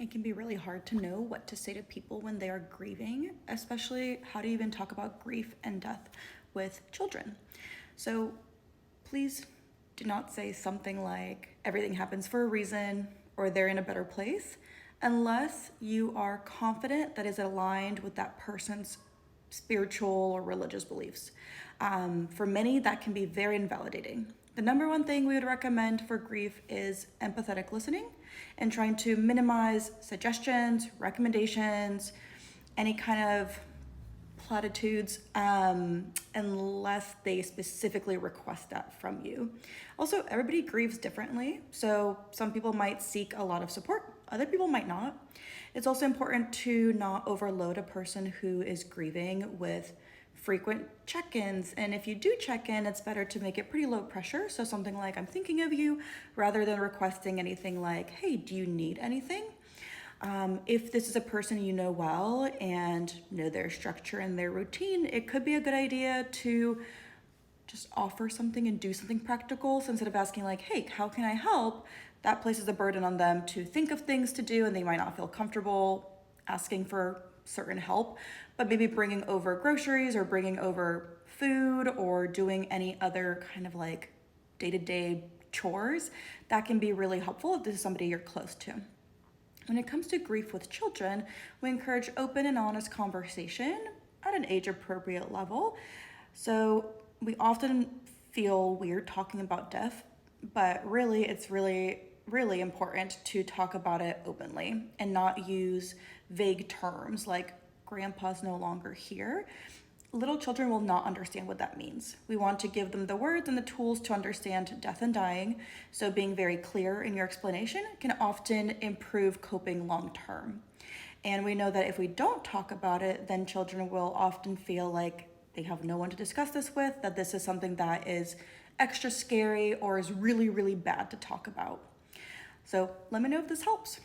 It can be really hard to know what to say to people when they are grieving, especially how to even talk about grief and death with children. So please do not say something like everything happens for a reason or they're in a better place unless you are confident that is aligned with that person's spiritual or religious beliefs. For many, that can be very invalidating. The number one thing we would recommend for grief is empathetic listening and trying to minimize suggestions, recommendations, any kind of platitudes unless they specifically request that from you. Also, everybody grieves differently, so some people might seek a lot of support, other people might not. It's also important to not overload a person who is grieving with frequent check-ins, and if you do check in, it's better to make it pretty low pressure, so something like I'm thinking of you, rather than requesting anything like, hey, do you need anything? If this is a person you know well and know their structure and their routine, it could be a good idea to just offer something and do something practical. So instead of asking like, hey, how can I help? That places a burden on them to think of things to do and they might not feel comfortable asking for certain help, but maybe bringing over groceries or bringing over food or doing any other kind of like day-to-day chores, that can be really helpful if this is somebody you're close to. When it comes to grief with children, we encourage open and honest conversation at an age-appropriate level. So we often feel weird talking about death, but really it's really important to talk about it openly and not use vague terms like grandpa's no longer here. Little children will not understand what that means. We want to give them the words and the tools to understand death and dying, so being very clear in your explanation can often improve coping long term. And we know that if we don't talk about it, then children will often feel like they have no one to discuss this with, that this is something that is extra scary or is really bad to talk about. So let me know if this helps.